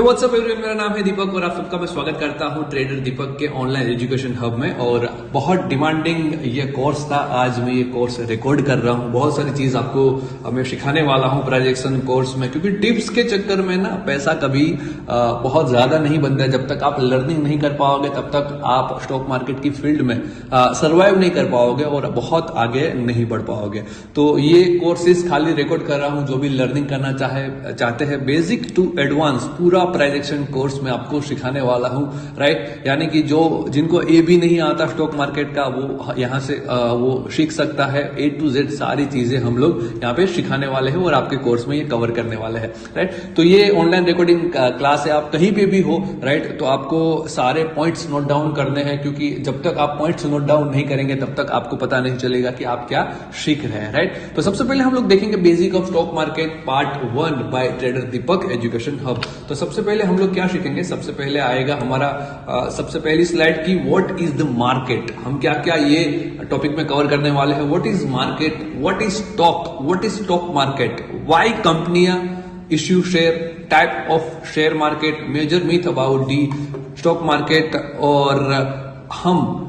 WhatsApp everyone, मेरा नाम है दीपक और आप सबका मैं स्वागत करता हूं ट्रेडर दीपक के ऑनलाइन एजुकेशन हब में। और बहुत डिमांडिंग ये कोर्स था, आज मैं ये कोर्स रिकॉर्ड कर रहा हूं। बहुत सारी चीज आपको मैं सिखाने वाला हूं प्रोजेक्शन कोर्स में, क्योंकि टिप्स के चक्कर में ना पैसा कभी बहुत ज्यादा नहीं बनता है। जब तक आप लर्निंग नहीं कर पाओगे तब तक आप स्टॉक मार्केट की फील्ड में सर्वाइव नहीं कर पाओगे और बहुत आगे नहीं बढ़ पाओगे। तो ये कोर्सेज खाली रिकॉर्ड कर रहा हूं, जो भी लर्निंग करना चाहते हैं बेसिक टू एडवांस पूरा प्राइजेक्शन कोर्स में आपको सिखाने वाला हूं, राइट। यानी कि जो जिनको ए भी नहीं आता स्टॉक मार्केट का, वो यहां से वो सीख सकता है। ए टू जेड सारी चीजें हम लोग यहाँ पे सिखाने वाले हैं और आपके कोर्स में ये कवर करने वाले हैं, राइट। तो ये ऑनलाइन रिकॉर्डिंग क्लास है, आप कहीं पे भी हो, राइट। तो आपको सारे पॉइंट्स नोट डाउन करने हैं, क्योंकि जब तक आप पॉइंट्स नोट डाउन नहीं करेंगे तब तक आपको पता नहीं चलेगा कि आप क्या सीख रहे हैं, राइट। तो सबसे पहले हम लोग देखेंगे basic of stock market part 1 by trader Deepak education hub. तो सबसे पहले हम लोग क्या सीखेंगे, सबसे पहले आएगा हमारा सबसे पहली स्लाइड की व्हाट इज द मार्केट। हम क्या क्या ये टॉपिक में कवर करने वाले हैं। What is market, what is stock, what is stock market, why कंपनियां issue share, type of share market, major myth about the stock market, और हम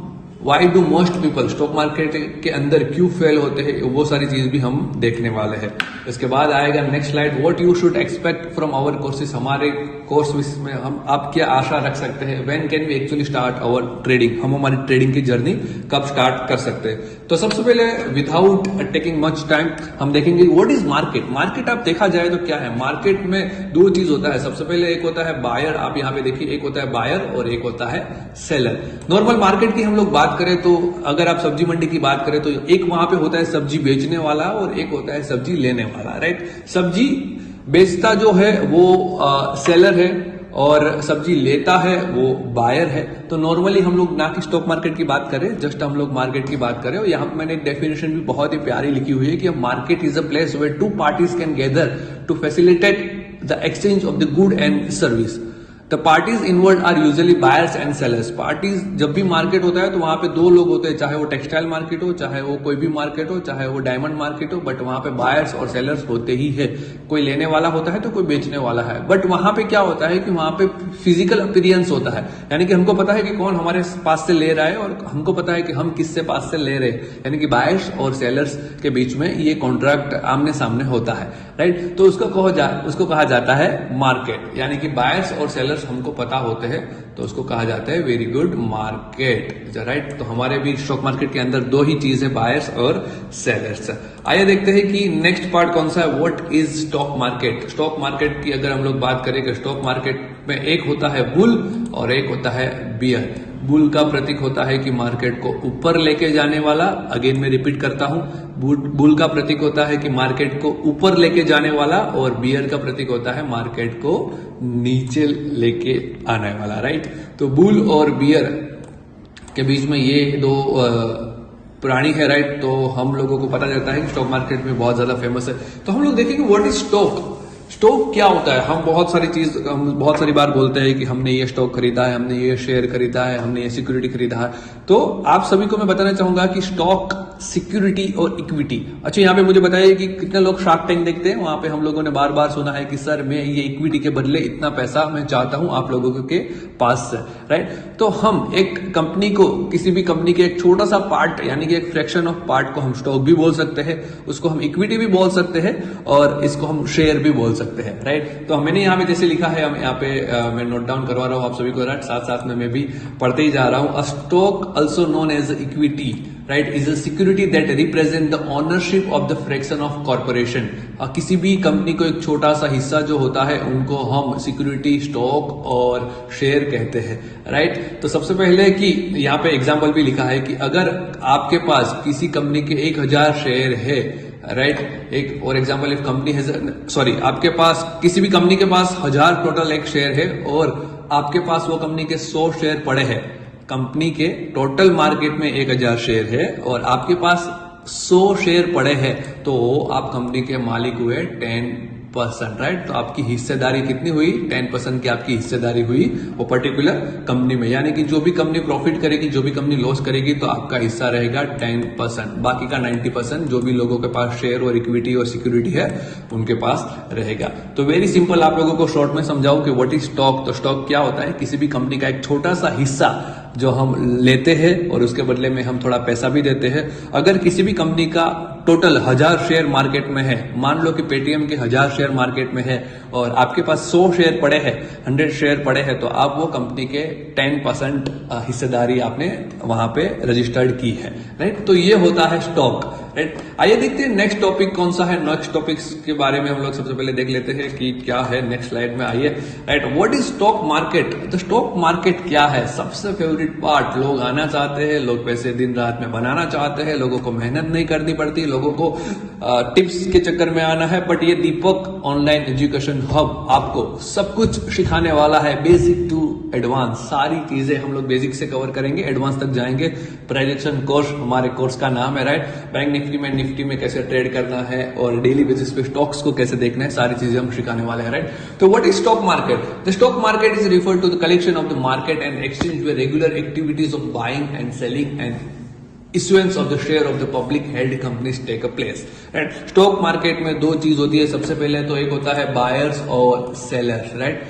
why do most people stock market के अंदर क्यों फेल होते हैं, वो सारी चीज भी हम देखने वाले हैं। इसके बाद आएगा next slide, what you should expect from our courses. हमारे कोर्स में हम आप क्या आशा रख सकते हैं। When can we actually start our trading, हम हमारी ट्रेडिंग की जर्नी कब स्टार्ट कर सकते हैं। तो सबसे पहले विदाउट टेकिंग मच टाइम हम देखेंगे व्हाट इज मार्केट। मार्केट आप देखा जाए तो क्या है, मार्केट में दो चीज होता है। सबसे पहले एक होता है बायर, आप यहाँ पे देखिए, एक होता है बायर और एक होता है सेलर। नॉर्मल मार्केट की हम लोग बात करें तो अगर आप सब्जी मंडी की बात करें तो एक वहां पे होता है सब्जी बेचने वाला और एक होता है सब्जी लेने वाला, राइट। सब्जी बेचता जो है वो सेलर है और सब्जी लेता है वो बायर है। तो नॉर्मली हम लोग ना कि स्टॉक मार्केट की बात करें, जस्ट हम लोग मार्केट की बात करें। और यहाँ पे मैंने एक डेफिनेशन भी बहुत ही प्यारी लिखी हुई है कि market is a place where two parties can gather to facilitate the exchange of the good and service. The parties involve are usually buyers and sellers. Parties जब भी मार्केट होता है तो वहां पे दो लोग होते हैं, चाहे वो टेक्सटाइल मार्केट हो, चाहे वो कोई भी मार्केट हो, चाहे वो डायमंड मार्केट हो, बट वहां पे बायर्स और सेलर्स होते ही है। कोई लेने वाला होता है तो कोई बेचने वाला है। बट वहां पे क्या होता है कि वहां पे फिजिकल अपीयरेंस होता है, यानी कि हमको पता है कि कौन हमारे पास से ले रहा है और हमको पता है कि हम किससे पास से ले रहे हैं। यानी कि बायर्स और सेलर्स के बीच में ये कॉन्ट्रैक्ट आमने सामने होता है, राइट। तो उसको कहा जाता है मार्केट। यानी कि बायर्स और सेलर्स हमको पता होते हैं तो उसको कहा जाता है वेरी गुड मार्केट, राइट। तो हमारे भी स्टॉक मार्केट के अंदर दो ही चीज है, बायर्स और सेलर्स। आइए देखते हैं कि नेक्स्ट पार्ट कौन सा है, what is stock market. Stock market की अगर हम लोग बात करें कि स्टॉक मार्केट में एक होता है बुल और एक होता है बियर। बुल का प्रतीक होता है कि मार्केट को ऊपर लेके जाने वाला, अगेन मैं रिपीट करता हूं, बुल का प्रतीक होता है कि मार्केट को ऊपर लेके जाने वाला, और बियर का प्रतीक होता है मार्केट को नीचे लेके आने वाला, राइट। तो बुल और बियर के बीच में ये दो प्राणी है, राइट। तो हम लोगों को पता चलता है कि स्टॉक मार्केट में बहुत ज्यादा फेमस है। तो हम लोग देखेंगे व्हाट इज स्टॉक। स्टॉक क्या होता है। हम बहुत सारी बार बोलते हैं कि हमने ये स्टॉक खरीदा है, हमने ये शेयर खरीदा है, हमने ये सिक्योरिटी खरीदा है। तो आप सभी को मैं बताना चाहूंगा कि स्टॉक, सिक्योरिटी और इक्विटी। अच्छा, यहाँ पे मुझे बताइए कि कितने लोग शार्क टैंक देखते हैं। वहां पे हम लोगों ने बार बार सुना है कि सर मैं ये इक्विटी के बदले इतना पैसा मैं चाहता हूं आप लोगों के पास से, राइट। तो हम एक कंपनी को, किसी भी कंपनी के एक छोटा सा पार्ट यानी कि एक फ्रैक्शन ऑफ पार्ट को हम स्टॉक भी बोल सकते हैं, उसको हम इक्विटी भी बोल सकते हैं और इसको हम शेयर भी बोल सकते हैं, राइट। तो मैंने यहाँ पे जैसे लिखा है, हम यहाँ पे मैं नोट डाउन करवा रहा हूँ आप सभी को, राइट। साथ साथ में मैं भी पढ़ते ही जा रहा हूँ। A stock also known as equity, right, is a security that represent the ownership of the fraction of corporation. किसी भी कंपनी को एक छोटा सा हिस्सा जो होता है उनको हम सिक्योरिटी, स्टॉक और शेयर कहते हैं, राइट। तो सबसे पहले कि यहाँ पे एग्जांपल भी लिखा है कि अगर आपके पास किसी कंपनी के 1000 शेयर है, राइट, एक और एग्जांपल, इफ कंपनी है आपके पास किसी भी कंपनी के पास 1000 टोटल एक शेयर है और आपके पास वो कंपनी के 100 शेयर पड़े हैं। कंपनी के टोटल मार्केट में 1000 शेयर है और आपके पास 100 शेयर पड़े हैं, तो आप कंपनी के मालिक हुए 10%, राइट। तो आपकी हिस्सेदारी कितनी हुई? 10% की आपकी हिस्सेदारी हुई वो पर्टिकुलर कंपनी में, यानी कि जो भी कंपनी प्रॉफिट करेगी, जो भी कंपनी लॉस करेगी, तो आपका हिस्सा रहेगा 10%, बाकी का 90% जो भी लोगों के पास शेयर और इक्विटी और सिक्योरिटी है उनके पास रहेगा। तो वेरी सिंपल, आप लोगों को शॉर्ट में समझाऊं कि व्हाट इज स्टॉक। तो स्टॉक क्या होता है? किसी भी कंपनी का एक छोटा सा हिस्सा जो हम लेते हैं और उसके बदले में हम थोड़ा पैसा भी देते हैं। अगर किसी भी कंपनी का टोटल 1000 शेयर मार्केट में है, मान लो कि पेटीएम के 1000 शेयर मार्केट में है और आपके पास 100 शेयर पड़े हैं, 100 शेयर पड़े हैं, तो आप वो कंपनी के 10% हिस्सेदारी आपने वहां पे रजिस्टर्ड की है, राइट। तो ये होता है स्टॉक, राइट। आइए देखते हैं नेक्स्ट टॉपिक कौन सा है। नेक्स्ट टॉपिक्स के बारे में हम लोग सबसे पहले देख लेते हैं कि क्या है नेक्स्ट स्लाइड में। आइए, right. What is stock market? तो स्टॉक मार्केट क्या है? सबसे फेवरेट पार्ट, लोग आना चाहते हैं, लोग पैसे दिन रात में बनाना चाहते हैं, लोगों को मेहनत नहीं करनी पड़ती, लोगों को टिप्स के चक्कर में आना है। बट ये दीपक ऑनलाइन एजुकेशन हब आपको सब कुछ सिखाने वाला है, बेसिक टू एडवांस। सारी चीजें हम लोग बेसिक से कवर करेंगे, एडवांस तक जाएंगे। प्राइजेक्शन कोर्स हमारे कोर्स का नाम है, राइट। बैंक निफ्टी में कैसे ट्रेड करना है और डेली बेसिस पे स्टॉक्स को कैसे देखना है, सारी चीजें हम सिखाने वाले हैं, राइट। तो what is stock market? The stock market is refer to the collection of the market and exchange where regular activities of buying and selling and issuance of the share of the public held companies take a place, right। Stock market में दो चीज होती है, सबसे पहले तो एक होता है बायर्स और सेलर्स, राइट।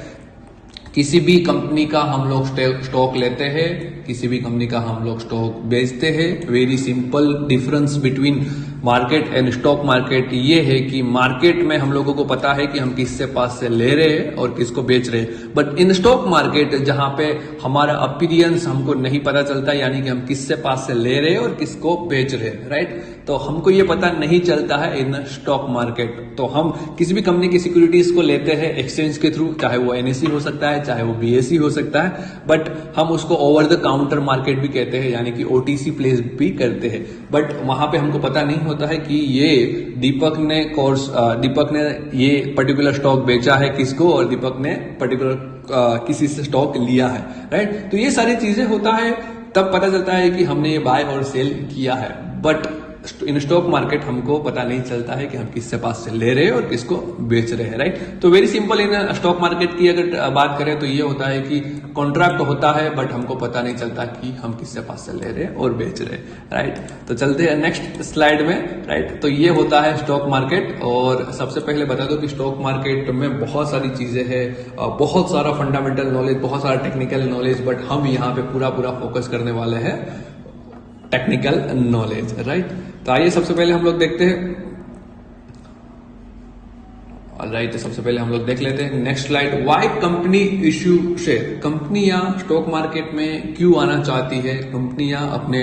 किसी भी कंपनी का हम लोग स्टॉक लेते हैं, किसी भी कंपनी का हम लोग स्टॉक बेचते हैं। Very simple difference between market and stock market ये है कि मार्केट में हम लोगों को पता है कि हम किससे पास से ले रहे हैं और किसको बेच रहे हैं, बट इन स्टॉक मार्केट जहां पे हमारा अपीरियंस हमको नहीं पता चलता, यानी कि हम किससे पास से ले रहे हैं और किसको बेच रहे हैं, राइट। तो हमको ये पता नहीं चलता है इन स्टॉक मार्केट। तो हम किसी भी कंपनी की सिक्योरिटीज को लेते हैं एक्सचेंज के थ्रू, चाहे वो एनएसई हो सकता है, चाहे वो बीएसई हो सकता है, बट हम उसको ओवर द काउंटर मार्केट भी कहते हैं, यानी कि ओटीसी प्लेस भी करते हैं। बट वहां पे हमको पता नहीं होता है कि ये दीपक ने ये पर्टिकुलर स्टॉक बेचा है किसको और दीपक ने पर्टिकुलर किसी से स्टॉक लिया है, राइट। तो ये सारी चीजें होता है, तब पता चलता है कि हमने ये बाय और सेल किया है। बट इन स्टॉक मार्केट हमको पता नहीं चलता है कि हम किससे पास से ले रहे हैं और किसको बेच रहे हैं, राइट। तो very simple, in stock market की अगर बात करें तो ये होता है कि कॉन्ट्रैक्ट होता है बट हमको पता नहीं चलता कि हम किससे पास से ले रहे हैं और बेच रहे हैं, राइट। तो चलते हैं नेक्स्ट स्लाइड में, राइट। तो ये होता है स्टॉक मार्केट। और सबसे पहले बता दो कि स्टॉक मार्केट में बहुत सारी चीजें हैं, बहुत सारा फंडामेंटल नॉलेज, बहुत सारा टेक्निकल नॉलेज, बट हम यहाँ पे पूरा फोकस करने वाले हैं टेक्निकल नॉलेज, राइट। तो आइए सबसे पहले हम लोग देखते हैं, राइट। सबसे पहले हम लोग देख लेते हैं next slide. Why company issue share? कंपनियां स्टॉक मार्केट में क्यों आना चाहती है, कंपनियां अपने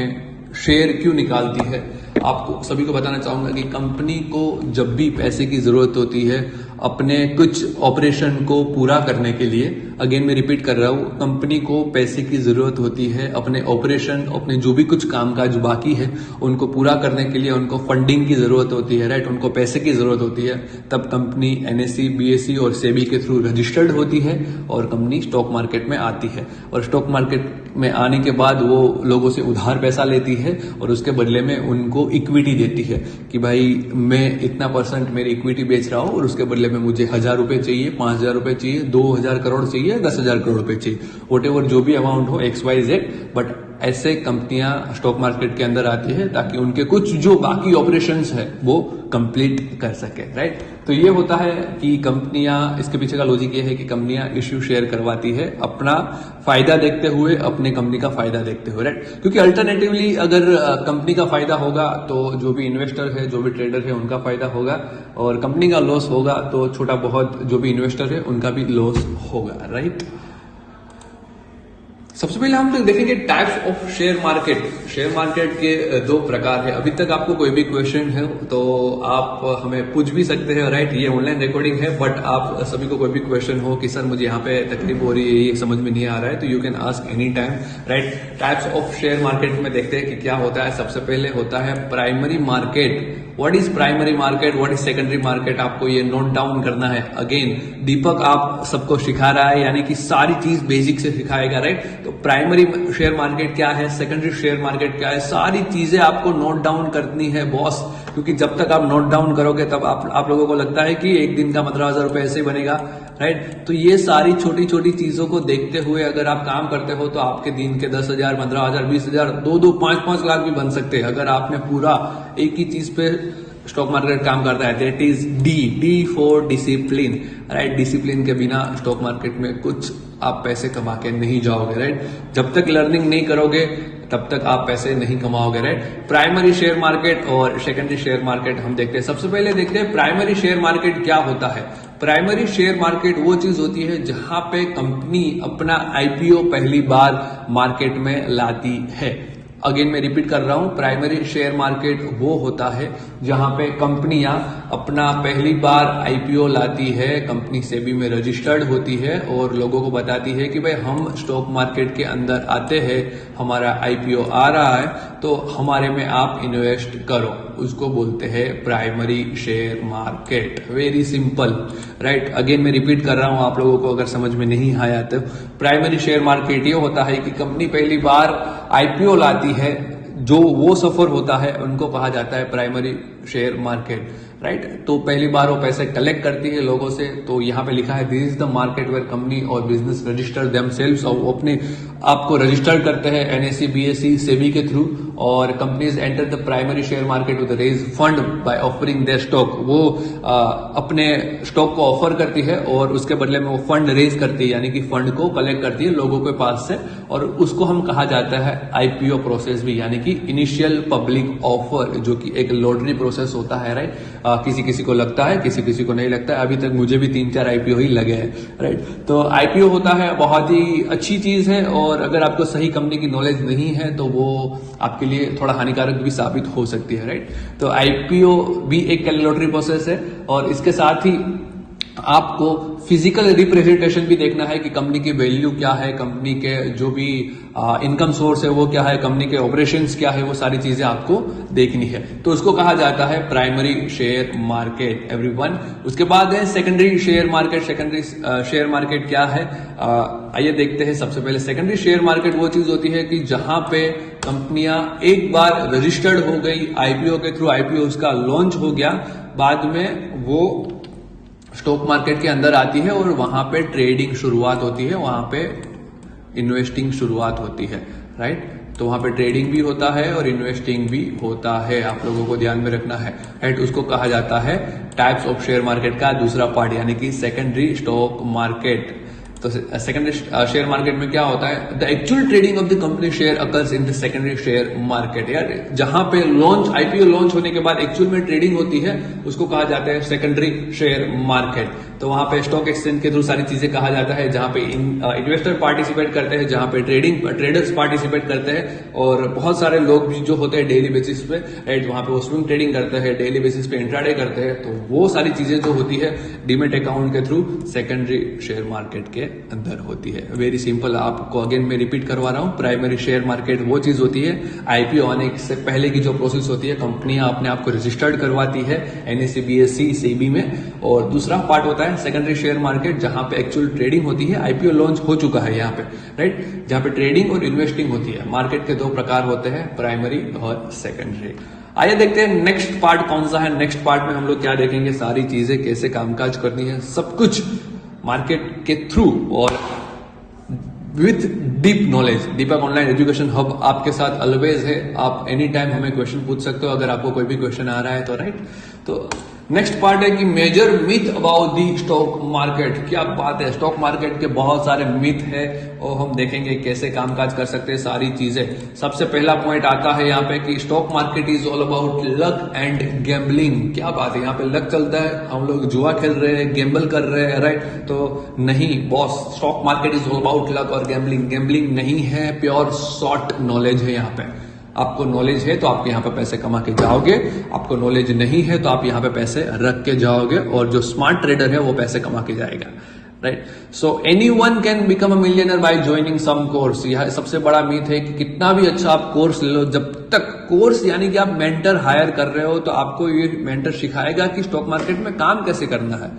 शेयर क्यों निकालती है? आपको सभी को बताना चाहूंगा कि कंपनी को जब भी पैसे की जरूरत होती है अपने कुछ ऑपरेशन को पूरा करने के लिए, अगेन मैं रिपीट कर रहा हूं, कंपनी को पैसे की जरूरत होती है अपने ऑपरेशन, अपने जो भी कुछ कामकाज बाकी है उनको पूरा करने के लिए, उनको फंडिंग की जरूरत होती है, राइट। उनको पैसे की जरूरत होती है, तब कंपनी एनएसई, बीएसई और सेबी के थ्रू रजिस्टर्ड होती है और कंपनी स्टॉक मार्केट में आती है। और स्टॉक मार्केट में आने के बाद वो लोगों से उधार पैसा लेती है और उसके बदले में उनको इक्विटी देती है कि भाई मैं इतना % मेरी इक्विटी बेच रहा हूं और उसके बदले में मुझे 1000 रुपए चाहिए, 5000 रुपए चाहिए, 2000 करोड़ चाहिए, 10,000 करोड़ रुपए चाहिए, वॉट एवर जो भी अमाउंट हो XYZ। बट ऐसे कंपनियां स्टॉक मार्केट के अंदर आती है ताकि उनके कुछ जो बाकी ऑपरेशंस है वो कंप्लीट कर सके, राइट। तो ये होता है कि कंपनियां, इसके पीछे का लॉजिक ये है कि कंपनियां इश्यू शेयर करवाती है अपना फायदा देखते हुए, अपने कंपनी का फायदा देखते हुए, राइट। क्योंकि अल्टरनेटिवली अगर कंपनी का फायदा होगा तो जो भी इन्वेस्टर है, जो भी ट्रेडर है, उनका फायदा होगा, और कंपनी का लॉस होगा तो छोटा बहुत जो भी इन्वेस्टर है उनका भी लॉस होगा, राइट। सबसे पहले हम लोग देखेंगे types of share market. Share market के दो प्रकार है। अभी तक आपको कोई भी क्वेश्चन है तो आप हमें पूछ भी सकते हैं, राइट। ये ऑनलाइन रिकॉर्डिंग है, बट आप सभी को कोई भी क्वेश्चन हो कि सर मुझे यहाँ पे तकलीफ हो रही है, ये समझ में नहीं आ रहा है, तो you can ask any time, right. Types of share market में देखते हैं कि क्या होता है। सबसे पहले होता है primary market. What is primary market, what is secondary market, आपको ये नोट डाउन करना है। अगेन दीपक आप सबको सिखा रहा है, यानी कि सारी चीज बेसिक से सिखाएगा, राइट। तो प्राइमरी शेयर मार्केट क्या है, सेकेंडरी शेयर मार्केट क्या है, सारी चीजें आपको नोट डाउन करनी है बॉस, क्योंकि जब तक आप नोट डाउन करोगे तब आप लोगों को लगता है कि एक दिन का 15,000 रुपए ऐसे ही बनेगा, राइट। तो ये सारी छोटी छोटी चीजों को देखते हुए अगर आप काम करते हो तो आपके दिन के 10,000, 15,000, 20,000, 2-2, 5-5 लाख भी बन सकते हैं अगर आपने पूरा एक ही चीज पे स्टॉक मार्केट काम करता है। That is D for discipline, right. Discipline के बिना स्टॉक मार्केट में कुछ आप पैसे कमा के नहीं जाओगे, राइट। जब तक लर्निंग नहीं करोगे तब तक आप पैसे नहीं कमाओगे, राइट। प्राइमरी शेयर मार्केट और सेकेंडरी शेयर मार्केट हम देखते हैं। सबसे पहले देखते हैं प्राइमरी शेयर मार्केट क्या होता है। प्राइमरी शेयर मार्केट वो चीज होती है जहां पे कंपनी अपना आईपीओ पहली बार मार्केट में लाती है। अगेन मैं रिपीट कर रहा हूं, प्राइमरी शेयर मार्केट वो होता है जहां पे कंपनियां अपना पहली बार आईपीओ लाती है, कंपनी सेबी में रजिस्टर्ड होती है और लोगों को बताती है कि भाई हम स्टॉक मार्केट के अंदर आते हैं, हमारा आईपीओ आ रहा है तो हमारे में आप इन्वेस्ट करो। उसको बोलते हैं primary share market. Very simple, right. Again मैं रिपीट कर रहा हूं, आप लोगों को अगर समझ में नहीं आया तो प्राइमरी शेयर मार्केट ये होता है कि कंपनी पहली बार आईपीओ लाती है, जो वो सफर होता है उनको कहा जाता है प्राइमरी शेयर मार्केट, राइट। तो पहली बार वो पैसे कलेक्ट करती है लोगों से, तो यहाँ पे लिखा है this is the market where company और बिजनेस रजिस्टर देमसेल्व्स, और वो अपने आपको रजिस्टर करते हैं एनएसई, बीएसई, सेबी के थ्रू, और companies enter the primary share market with raise fund by offering their stock. वो अपने स्टॉक को ऑफर करती है और उसके बदले में वो फंड रेज करती है, यानी कि फंड को कलेक्ट करती है लोगों के पास से, और उसको हम कहा जाता है आईपीओ प्रोसेस भी, यानी कि इनिशियल पब्लिक ऑफर, जो कि एक लॉटरी प्रोसेस होता है, राइट। किसी किसी को लगता है, किसी किसी को नहीं लगता है। अभी तक मुझे भी 3-4 आईपीओ ही लगे हैं, राइट। तो आईपीओ होता है बहुत ही अच्छी चीज है, और अगर आपको सही कंपनी की नॉलेज नहीं है तो वो आपके लिए थोड़ा हानिकारक भी साबित हो सकती है, राइट। तो आईपीओ भी एक लॉटरी प्रोसेस है, और इसके साथ ही आपको फिजिकल रिप्रेजेंटेशन भी देखना है कि कंपनी की वैल्यू क्या है, कंपनी के जो भी इनकम सोर्स है वो क्या है, कंपनी के ऑपरेशंस क्या है, वो सारी चीजें आपको देखनी है। तो उसको कहा जाता है प्राइमरी शेयर मार्केट, एवरीवन। उसके बाद है secondary share market. Secondary share market क्या है, आइए देखते हैं। सबसे पहले सेकेंडरी शेयर मार्केट वो चीज होती है कि जहां पे कंपनियां एक बार रजिस्टर्ड हो गई आईपीओ के थ्रू, आईपीओ उसका लॉन्च हो गया, बाद में वो स्टॉक मार्केट के अंदर आती है और वहां पे ट्रेडिंग शुरुआत होती है, वहां पे इन्वेस्टिंग शुरुआत होती है, राइट। तो वहां पे ट्रेडिंग भी होता है और इन्वेस्टिंग भी होता है, आप लोगों को ध्यान में रखना है, राइट। उसको कहा जाता है टाइप्स ऑफ शेयर मार्केट का दूसरा पार्ट, यानी कि सेकेंडरी स्टॉक मार्केट। तो सेकेंडरी शेयर मार्केट में क्या होता है, the actual trading of the company share occurs in the secondary share market. यार जहां पे लॉन्च आईपीओ लॉन्च होने के बाद एक्चुअल में ट्रेडिंग होती है, उसको कहा जाता है सेकेंडरी शेयर मार्केट। तो वहां पे स्टॉक एक्सचेंज के थ्रू सारी चीजें कहा जाता है, जहां पे इन्वेस्टर पार्टिसिपेट करते हैं, जहां पे ट्रेडर्स पार्टिसिपेट करते हैं, और बहुत सारे लोग भी जो होते हैं डेली बेसिस पे, राइट, वहां पे वो स्विंग ट्रेडिंग करते हैं, डेली बेसिस पे इंट्राडे करते हैं। तो वो सारी चीजें जो होती है डीमेट अकाउंट के थ्रू सेकेंडरी शेयर मार्केट के अंदर होती है। वेरी सिंपल, आपको अगेन मैं रिपीट करवा रहा हूं, प्राइमरी शेयर मार्केट वो चीज होती है, आईपीओ आने से पहले की जो प्रोसेस होती है, कंपनियां अपने आप को रजिस्टर्ड करवाती है एनएसई, बीएसई, सेबी में। और दूसरा पार्ट होता है सेकेंडरी शेयर मार्केट, जहां पे एक्चुअल ट्रेडिंग होती है, आईपीओ लॉन्च हो चुका है यहाँ पे, राइट, जहां पे ट्रेडिंग और इन्वेस्टिंग होती है। मार्केट के दो प्रकार होते हैं, प्राइमरी और सेकेंडरी। आइए देखते हैं नेक्स्ट पार्ट कौन सा है। नेक्स्ट पार्ट में हम लोग क्या देखेंगे, सारी चीजें कैसे कामकाज करनी है, सब कुछ मार्केट के थ्रू और with deep knowledge. Deepak online education hub आपके साथ ऑलवेज है, आप एनी टाइम हमें क्वेश्चन पूछ सकते हो अगर आपको कोई भी क्वेश्चन आ रहा है तो, राइट। तो नेक्स्ट पार्ट है कि major myth about the stock market. क्या बात है, स्टॉक मार्केट के बहुत सारे मिथ है और हम देखेंगे कैसे कामकाज कर सकते हैं सारी चीजें। सबसे पहला पॉइंट आता है यहाँ पे कि stock market is all about luck and gambling. क्या बात है, यहाँ पे लक चलता है, हम लोग जुआ खेल रहे हैं, गैम्बल कर रहे हैं, राइट। तो नहीं boss, stock market is all about luck और गैम्बलिंग। गैम्बलिंग नहीं है, प्योर शॉर्ट नॉलेज है। यहाँ पे आपको नॉलेज है तो आप यहाँ पे पैसे कमा के जाओगे, आपको नॉलेज नहीं है तो आप यहाँ पे पैसे रख के जाओगे, और जो स्मार्ट ट्रेडर है वो पैसे कमा के जाएगा, right. So anyone can become a millionaire by joining some course. यह सबसे बड़ा मीथ है कि कितना भी अच्छा आप कोर्स ले लो, जब तक कोर्स यानी कि आप मेंटर हायर कर रहे हो तो आपको ये मेंटर सिखाएगा कि स्टॉक मार्केट में काम कैसे करना है,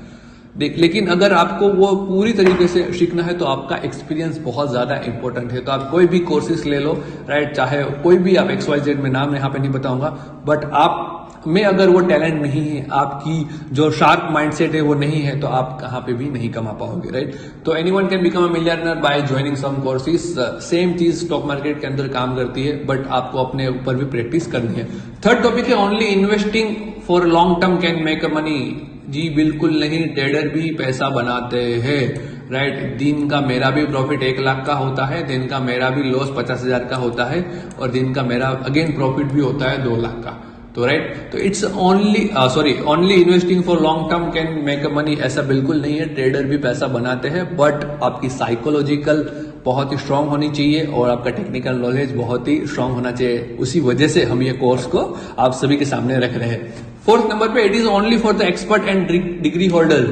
लेकिन अगर आपको वो पूरी तरीके से सीखना है तो आपका एक्सपीरियंस बहुत ज्यादा इंपॉर्टेंट है। तो आप कोई भी कोर्सेज ले लो, राइट, चाहे कोई भी, आप XYZ में नाम यहाँ पे नहीं बताऊंगा, बट आप में अगर वो टैलेंट नहीं है, आपकी जो शार्प माइंडसेट है वो नहीं है, तो आप कहाँ पे भी नहीं कमा पाओगे, राइट। तो anyone can become a millionaire by joining some courses. Same चीज स्टॉक मार्केट के अंदर काम करती है, बट आपको अपने ऊपर भी प्रैक्टिस करनी है। थर्ड टॉपिक है only investing for long term can make a money. जी बिल्कुल नहीं, ट्रेडर भी पैसा बनाते हैं, राइट। दिन का मेरा भी प्रॉफिट 1 लाख का होता है, दिन का मेरा भी लॉस 50,000 का होता है, और दिन का मेरा अगेन प्रॉफिट भी होता है 2 लाख का। तो राइट, तो it's only investing for long term can make a money, ऐसा बिल्कुल नहीं है। ट्रेडर भी पैसा बनाते हैं, बट आपकी साइकोलॉजिकल बहुत ही स्ट्रांग होनी चाहिए और आपका टेक्निकल नॉलेज बहुत ही स्ट्रांग होना चाहिए। उसी वजह से हम ये कोर्स को आप सभी के सामने रख रहे हैं। फोर्थ नंबर पे, it is only for the expert and degree holder.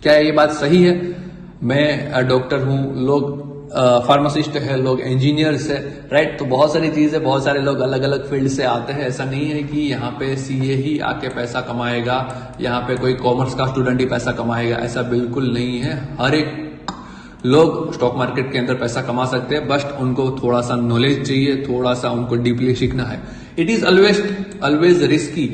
क्या ये बात सही है? मैं डॉक्टर हूं, लोग फार्मासिस्ट है, लोग इंजीनियर्स है, राइट। तो बहुत सारी चीजें, बहुत सारे लोग अलग अलग फील्ड से आते हैं। ऐसा नहीं है कि यहाँ पे सीए ही आके पैसा कमाएगा, यहाँ पे कोई कॉमर्स का स्टूडेंट ही पैसा कमाएगा, ऐसा बिल्कुल नहीं है। हर एक लोग स्टॉक मार्केट के अंदर पैसा कमा सकते हैं, बस उनको थोड़ा सा नॉलेज चाहिए, थोड़ा सा उनको डीपली सीखना है। इट इज ऑलवेज रिस्की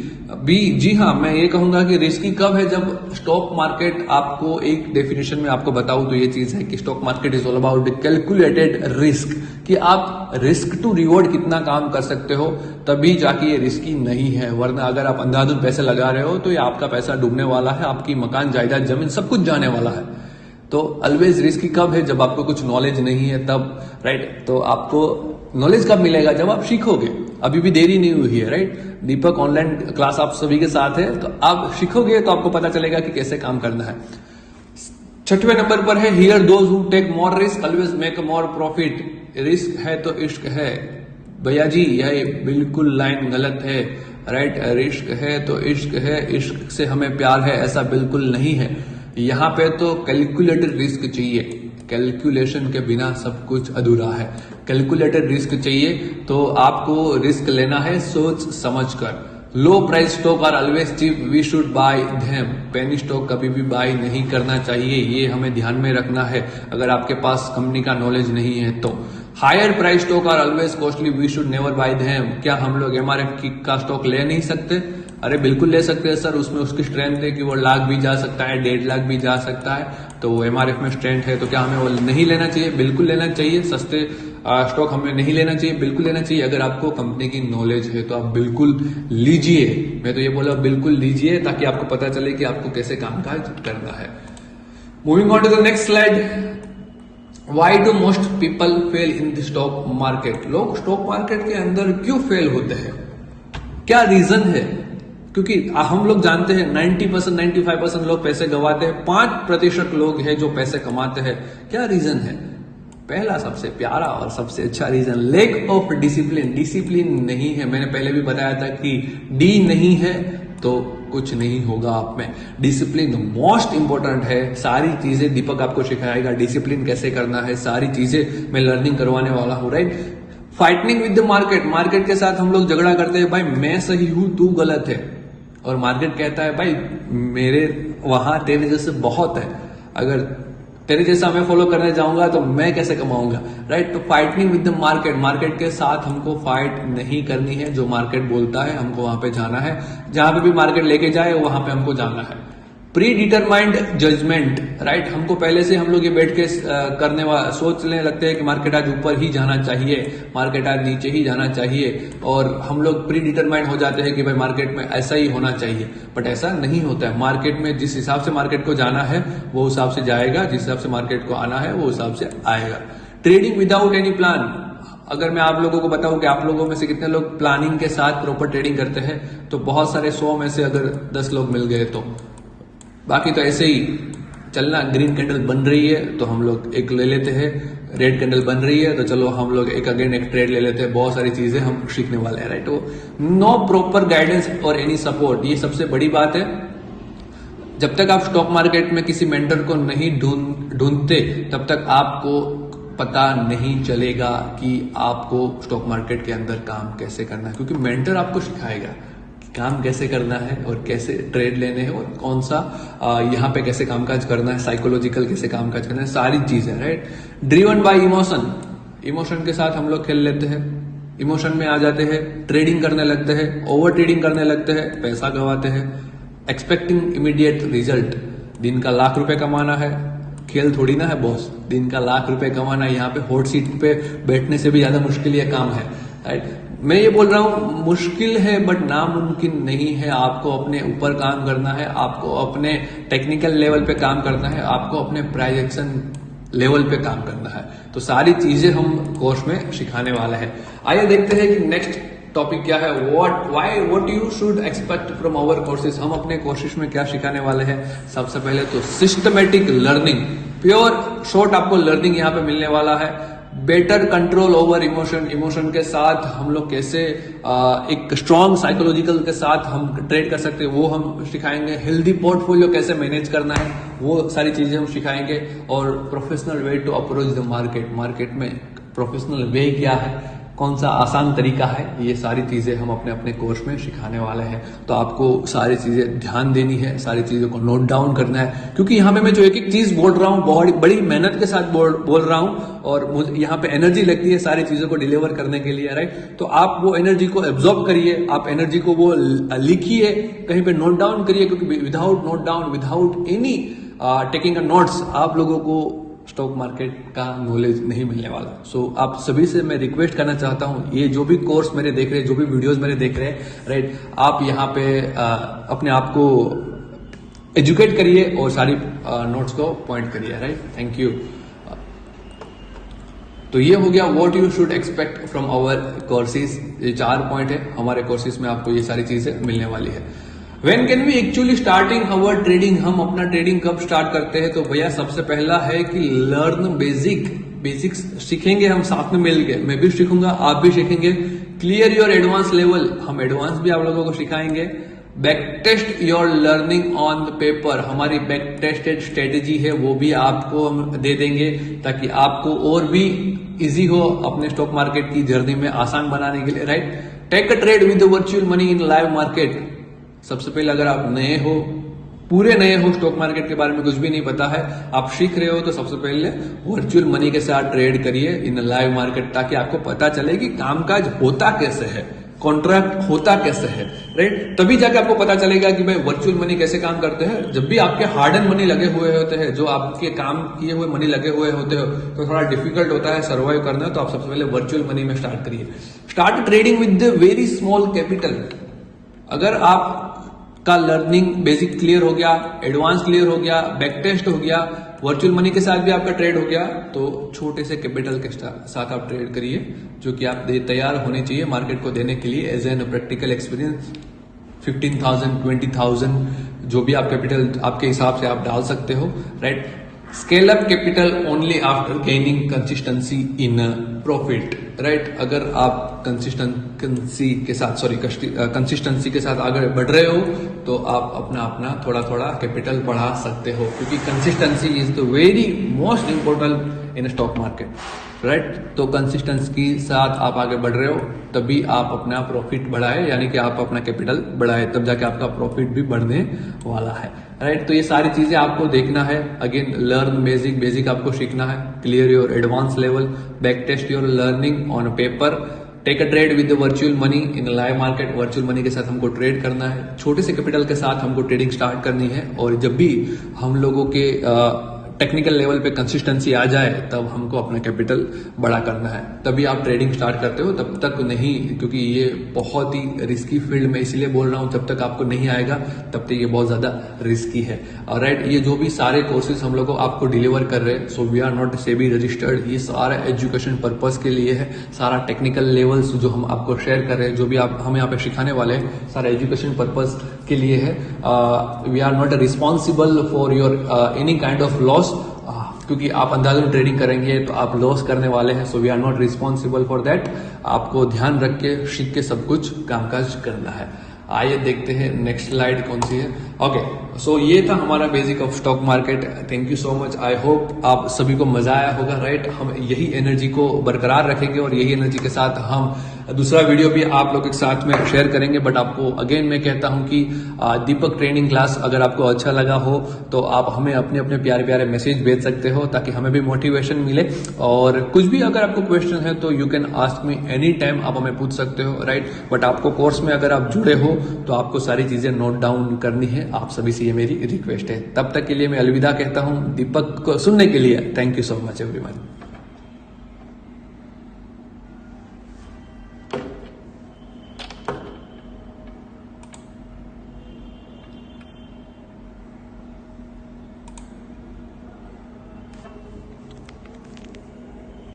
भी। जी हाँ, मैं ये कहूंगा कि रिस्की कब है, जब स्टॉक मार्केट, आपको एक डेफिनेशन में आपको बताऊं तो ये चीज है कि stock market is all about calculated risk, कि आप रिस्क टू रिवॉर्ड कितना काम कर सकते हो, तभी जाके ये रिस्की नहीं है। वरना अगर आप अंधाधुंध पैसे लगा रहे हो तो ये आपका पैसा डूबने वाला है, आपकी मकान, जायदाद, जमीन सब कुछ जाने वाला है। तो ऑलवेज रिस्की कब है, जब आपको कुछ नॉलेज नहीं है तब, राइट। तो आपको नॉलेज कब मिलेगा, जब आप सीखोगे। अभी भी देरी नहीं हुई है, राइट। दीपक ऑनलाइन क्लास आप सभी के साथ है, तो आप सीखोगे तो आपको पता चलेगा कि कैसे काम करना है। छठवें नंबर पर है, here those who take more risk always make more profit. Risk है तो इश्क है। भैया जी, यह बिल्कुल लाइन गलत है, राइट। रिस्क है तो इश्क है, इश्क से हमें प्यार है, ऐसा बिल्कुल नहीं है। यहाँ पे तो कैलकुलेटेड रिस्क चाहिए, कैलकुलेशन के बिना सब कुछ अधूरा है। कैलकुलेटेड रिस्क चाहिए, तो आपको रिस्क लेना है सोच समझकर। Low price stock are always cheap, we should buy them. Penny stock कभी भी बाय नहीं करना चाहिए, ये हमें ध्यान में रखना है अगर आपके पास कंपनी का नॉलेज नहीं है तो। Higher price stock are always costly, we should never buy them. क्या हम लोग MRF का स्टॉक ले नहीं सकते? अरे बिल्कुल ले सकते हैं सर, उसमें उसकी स्ट्रेंथ है कि वो लाख भी जा सकता है, 1.5 लाख भी जा सकता है, तो वो MRF में स्ट्रेंथ है। तो क्या हमें वो नहीं लेना चाहिए? बिल्कुल लेना चाहिए। सस्ते स्टॉक हमें नहीं लेना चाहिए, बिल्कुल लेना चाहिए। अगर आपको कंपनी की नॉलेज है तो आप बिल्कुल लीजिए। मैं तो ये बोला बिल्कुल लीजिए, ताकि आपको पता चले कि आपको कैसे कामकाज करना है। Moving on to the next slide. Why do most people fail in the stock market? लोग स्टॉक मार्केट के अंदर क्यों फेल होते हैं? क्या रीजन है? क्योंकि हम लोग जानते हैं 90% 95% लोग पैसे गवाते हैं, 5% लोग हैं जो पैसे कमाते हैं। क्या रीजन है? पहला, सबसे प्यारा और सबसे अच्छा reason, lack of discipline. Discipline नहीं है। मैंने पहले भी बताया था कि डी नहीं है तो कुछ नहीं होगा आप में। डिसिप्लिन मोस्ट इंपॉर्टेंट है। सारी चीजें दीपक आपको सिखाएगा, डिसिप्लिन कैसे करना है, सारी चीजें मैं लर्निंग करवाने वाला हूं, right. Fighting with the market. Market के साथ हम लोग झगड़ा करते हैं, भाई मैं सही हूं तू गलत है, और मार्केट कहता है भाई मेरे वहां तेरे जैसे बहुत है, अगर तेरे जैसा मैं फॉलो करने जाऊंगा तो मैं कैसे कमाऊंगा, राइट। तो fighting with the market, market के साथ हमको फाइट नहीं करनी है। जो मार्केट बोलता है हमको वहां पे जाना है, जहां पे भी मार्केट लेके जाए वहां पे हमको जाना है। Predetermined judgment, right. हमको पहले से हम लोग ये बैठ के सोचने लगते हैं कि मार्केट आज ऊपर ही जाना चाहिए, मार्केट आज नीचे ही जाना चाहिए, और हम लोग प्री डिटरमाइंड हो जाते हैं कि भाई मार्केट में ऐसा ही होना चाहिए। बट ऐसा नहीं होता है। मार्केट में जिस हिसाब से मार्केट को जाना है वो हिसाब से जाएगा, जिस हिसाब से मार्केट को आना है वो हिसाब से आएगा। Trading without any plan. अगर मैं आप लोगों को बताऊं कि आप लोगों में से कितने लोग प्लानिंग के साथ प्रॉपर ट्रेडिंग करते हैं, तो बहुत सारे 100 में से अगर 10 लोग मिल गए तो, बाकी तो ऐसे ही चलना। ग्रीन कैंडल बन रही है तो हम लोग एक ले लेते हैं, रेड कैंडल बन रही है तो चलो हम लोग एक ट्रेड ले लेते हैं। बहुत सारी चीजें हम सीखने वाले हैं, राइट। नो प्रॉपर गाइडेंस और एनी सपोर्ट, ये सबसे बड़ी बात है। जब तक आप स्टॉक मार्केट में किसी मेंटर को नहीं ढूंढते तब तक आपको पता नहीं चलेगा कि आपको स्टॉक मार्केट के अंदर काम कैसे करना है, क्योंकि मेंटर आपको सिखाएगा काम कैसे करना है और कैसे ट्रेड लेने हैं और कौन सा यहाँ पे कैसे कामकाज करना है, साइकोलॉजिकल कैसे कामकाज करना है, सारी चीजें, right. Driven by emotion, emotion के साथ हम लोग खेल लेते हैं, इमोशन में आ जाते हैं, ट्रेडिंग करने लगते हैं, ओवर ट्रेडिंग करने लगते हैं, पैसा गंवाते हैं, एक्सपेक्टिंग इमीडिएट रिजल्ट। दिन का लाख रुपए कमाना है, खेल थोड़ी ना है बॉस, दिन का लाख रुपए कमाना है, यहाँ पे हॉट सीट पे बैठने से भी ज्यादा मुश्किल ये काम है, राइट। मैं ये बोल रहा हूं मुश्किल है बट नामुमकिन नहीं है। आपको अपने ऊपर काम करना है, आपको अपने टेक्निकल लेवल पे काम करना है, आपको अपने प्राइस एक्शन लेवल पे काम करना है। तो सारी चीजें हम कोर्स में सिखाने वाले हैं। आइए देखते हैं कि नेक्स्ट टॉपिक क्या है, what you should expect from our courses. हम अपने कोर्सेज में क्या सिखाने वाले हैं। सबसे पहले तो सिस्टमेटिक लर्निंग, प्योर शॉर्ट आपको लर्निंग यहाँ पे मिलने वाला है। Better control over emotion, emotion के साथ हम लोग कैसे एक स्ट्रॉन्ग साइकोलॉजिकल के साथ हम ट्रेड कर सकते हैं वो हम सिखाएंगे। हेल्दी पोर्टफोलियो कैसे मैनेज करना है वो सारी चीजें हम सिखाएंगे। और professional way to approach the market, market में प्रोफेशनल वे क्या है, कौन सा आसान तरीका है, ये सारी चीजें हम अपने अपने कोर्स में सिखाने वाले हैं। तो आपको सारी चीजें ध्यान देनी है, सारी चीजों को नोट डाउन करना है, क्योंकि यहाँ पे मैं जो एक एक चीज बोल रहा हूँ बहुत बड़ी मेहनत के साथ बोल रहा हूँ और मुझे यहाँ पे एनर्जी लगती है सारी चीजों को डिलीवर करने के लिए, राइट। तो आप वो एनर्जी को एब्जॉर्ब करिए, आप एनर्जी को वो लिखिए, कहीं पे नोट डाउन करिए, क्योंकि without note down, without any taking a notes आप लोगों को स्टॉक मार्केट का नॉलेज नहीं मिलने वाला। सो आप सभी से मैं रिक्वेस्ट करना चाहता हूं, ये जो भी कोर्स मेरे देख रहे हैं, जो भी वीडियोस मेरे देख रहे हैं, राइट, आप यहाँ पे अपने आप को एजुकेट करिए और सारी नोट्स को पॉइंट करिए, राइट। Thank you. तो ये हो गया what you should expect from our courses. ये 4 पॉइंट है हमारे कोर्सेज में, आपको ये सारी चीजें मिलने वाली है। When can we actually starting our trading, हम अपना ट्रेडिंग कब स्टार्ट करते हैं। तो भैया सबसे पहला है कि लर्न बेसिक्स सीखेंगे हम साथ में मिल के, मैं भी सीखूंगा आप भी सीखेंगे। क्लियर योर एडवांस लेवल, हम एडवांस भी आप लोगों को सिखाएंगे। Back test your learning on the paper, हमारी बैक टेस्टेड स्ट्रेटेजी है वो भी आपको हम दे देंगे, ताकि आपको और भी इजी हो अपने स्टॉक मार्केट की जर्नी में आसान बनाने के लिए, right. Take a trade with the virtual money in live market. सबसे पहले अगर आप नए हो, पूरे नए हो, स्टॉक मार्केट के बारे में कुछ भी नहीं पता है, आप सीख रहे हो, तो सबसे पहले वर्चुअल मनी के साथ ट्रेड करिए इन लाइव मार्केट, ताकि आपको पता चले कि कामकाज होता कैसे है, कॉन्ट्रैक्ट होता कैसे है, राइट। तभी जाके आपको पता चलेगा कि भाई वर्चुअल मनी कैसे काम करते हैं। जब भी आपके हार्ड एंड मनी लगे हुए होते हैं, जो आपके काम किए हुए मनी लगे हुए होते हो, तो थोड़ा डिफिकल्ट होता है सर्वाइव करना। तो आप सबसे पहले वर्चुअल मनी में स्टार्ट करिए। Start trading with the very small capital. अगर आप का लर्निंग बेसिक क्लियर हो गया, एडवांस क्लियर हो गया, बैक टेस्ट हो गया, वर्चुअल मनी के साथ भी आपका ट्रेड हो गया, तो छोटे से कैपिटल के साथ आप ट्रेड करिए, जो कि आप तैयार होने चाहिए मार्केट को देने के लिए एज एन प्रैक्टिकल एक्सपीरियंस। 15,000 20,000 जो भी आप कैपिटल आपके हिसाब से आप डाल सकते हो, right. Scale up capital only after gaining consistency in profit, right. अगर आप कंसिस्टेंसी के साथ आगे बढ़ रहे हो, तो आप अपना थोड़ा कैपिटल बढ़ा सकते हो, क्योंकि consistency is the very most important in stock market, right. तो कंसिस्टेंसी के साथ आप आगे बढ़ रहे हो, तभी आप अपना प्रॉफिट बढ़ाए, यानी कि आप अपना कैपिटल बढ़ाए, तब जाके आपका प्रॉफिट भी बढ़ने वाला है, राइट। तो ये सारी चीजें आपको देखना है। अगेन लर्न बेसिक आपको सीखना है। Clear your advance level, back test your learning on paper, take a trade with the virtual money in live market. Virtual money के साथ हमको ट्रेड करना है, छोटे से कैपिटल के साथ हमको ट्रेडिंग स्टार्ट करनी है। और जब भी हम लोगों के टेक्निकल लेवल पे कंसिस्टेंसी आ जाए, तब हमको अपना कैपिटल बड़ा करना है, तभी आप ट्रेडिंग स्टार्ट करते हो। तब तक नहीं, क्योंकि ये बहुत ही रिस्की फील्ड में इसलिए बोल रहा हूँ, जब तक आपको नहीं आएगा तब तक ये बहुत ज्यादा रिस्की है, राइट। ये जो भी सारे कोर्सेज हम लोग आपको डिलीवर कर रहे हैं, so we are not SEBI registered, ये सारा एजुकेशन पर्पज के लिए है। सारा टेक्निकल लेवल्स जो हम आपको शेयर कर रहे हैं, जो भी आप हम यहाँ पे सिखाने वाले हैं, सारा एजुकेशन पर्पज के लिए है। We are not responsible for your any kind of loss, क्योंकि आप अंधाधुन ट्रेडिंग करेंगे तो आप लॉस करने वाले हैं। So we are not responsible for that. आपको ध्यान रख के सीख के सब कुछ कामकाज करना है। आइए देखते हैं नेक्स्ट स्लाइड कौन सी है। ओके, सो ये था हमारा basic of stock market. Thank you so much. I hope आप सभी को मजा आया होगा, राइट। हम यही एनर्जी को बरकरार रखेंगे और यही एनर्जी के साथ हम दूसरा वीडियो भी आप लोगों के साथ में शेयर करेंगे। बट आपको अगेन मैं कहता हूं कि दीपक ट्रेनिंग क्लास अगर आपको अच्छा लगा हो तो आप हमें अपने अपने प्यारे प्यारे मैसेज भेज सकते हो ताकि हमें भी मोटिवेशन मिले। और कुछ भी अगर आपको क्वेश्चन है तो you can ask me any time, आप हमें पूछ सकते हो, राइट। बट आपको कोर्स में अगर आप जुड़े हो तो आपको सारी चीजें नोट डाउन करनी है। आप सभी से ये मेरी रिक्वेस्ट है। तब तक के लिए मैं अलविदा कहता हूं। दीपक को सुनने के लिए thank you so much everyone.